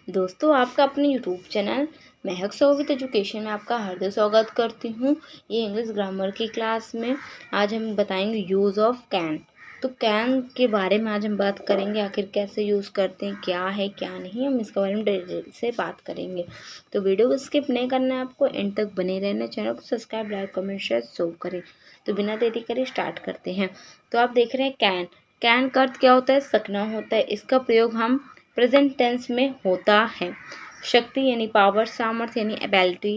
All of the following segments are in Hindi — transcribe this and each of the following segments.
दोस्तों, आपका अपने YouTube channel Mahak so with education में आपका हार्दिक स्वागत करती हूँ। ये इंग्लिश ग्रामर की क्लास में आज हम बताएंगे यूज़ ऑफ कैन। तो कैन के बारे में आज हम बात करेंगे, आखिर कैसे यूज़ करते हैं, क्या है क्या नहीं, हम इसके बारे में डिटेल से बात करेंगे। तो वीडियो को स्किप नहीं करना है, आपको एंड तक बने रहना। चैनल को subscribe, like, comment, share show करें। तो बिना देरी करे स्टार्ट करते हैं। तो आप देख रहे हैं कैन। कैन का अर्थ क्या होता है? सकना होता है। इसका प्रयोग हम प्रेजेंट टेंस में होता है। शक्ति यानी पावर, सामर्थ्य यानी एबिलिटी,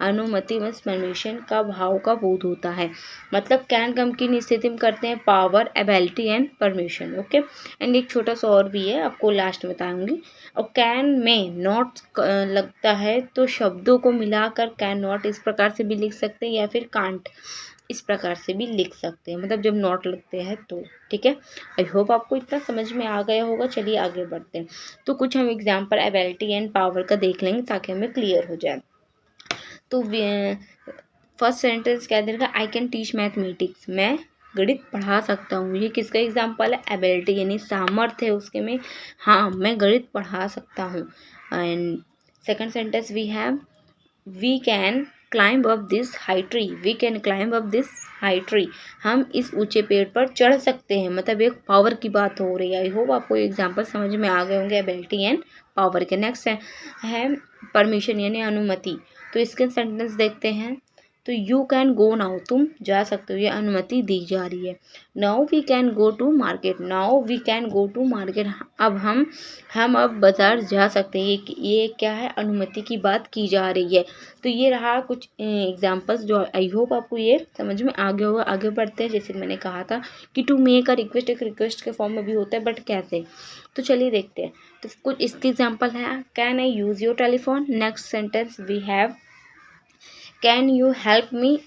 अनुमति व परमिशन का भाव का बोध होता है। मतलब कैन का हम किन स्थिति में करते हैं? Power, ability and permission. Okay. And एक छोटा सा और भी है, आपको लास्ट में बताऊंगी। और कैन में नॉट लगता है तो शब्दों को मिलाकर कैन नॉट इस प्रकार से भी लिख सकते हैं, या फिर कांट इस प्रकार से भी लिख सकते हैं, मतलब जब नॉट लगते हैं तो। ठीक है, आई होप आपको इतना समझ में आ गया होगा। चलिए आगे बढ़ते हैं। तो कुछ हम एग्जांपल एबिलिटी एंड पावर का देख लेंगे ताकि हमें क्लियर हो जाए। तो फर्स्ट सेंटेंस क्या देगा? I can teach mathematics. मैं गणित पढ़ा सकता हूँ। ये किसका एग्जाम्पल है? एबिलिटी यानी सामर्थ्य है उसके में, हाँ मैं गणित पढ़ा सकता हूँ। And second sentence we have we can climb up this high tree. We can climb up this high tree. हम इस ऊंचे पेड़ पर चढ़ सकते हैं, मतलब एक पावर की बात हो रही है। आई होप आपको एग्जांपल समझ में आ गए होंगे एबिलिटी एंड पावर के। नेक्स्ट है परमिशन यानी अनुमति। तो इसके सेंटेंस देखते हैं। तो यू कैन गो नाउ, तुम जा सकते हो, ये अनुमति दी जा रही है। Now we can go to market. Now we can go to market. अब हम अब बाजार जा सकते हैं। ये क्या है? अनुमति की बात की जा रही है। तो ये रहा कुछ एग्जांपल्स जो आई होप आपको ये समझ में आ गया होगा। आगे बढ़ते हैं। जैसे मैंने कहा था कि टू मेक अ रिक्वेस्ट एक रिक्वेस्ट के फॉर्म में भी होता है, बट कैसे? तो चलिए देखते हैं। तो कुछ इसके एग्जांपल है। Can I use your telephone. Next sentence we have can you help me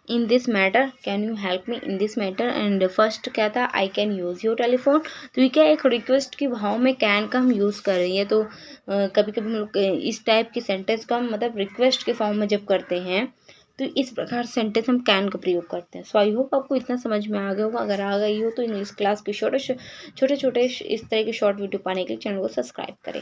in this matter. Can you help me in this matter. And first क्या था? I can use your telephone. तो ये क्या, एक रिक्वेस्ट के भाव में कैन का हम यूज़ कर रही है। तो कभी कभी हम लोग इस टाइप के सेंटेंस का हम मतलब रिक्वेस्ट के फॉर्म में जब करते हैं तो इस प्रकार सेंटेंस हम कैन का प्रयोग करते हैं। सो आई होप आपको इतना समझ में आ गया होगा। अगर आ गई हो तो इंग्लिश क्लास के छोटे छोटे इस तरह के शॉर्ट वीडियो पाने के लिए चैनल को सब्सक्राइब करें।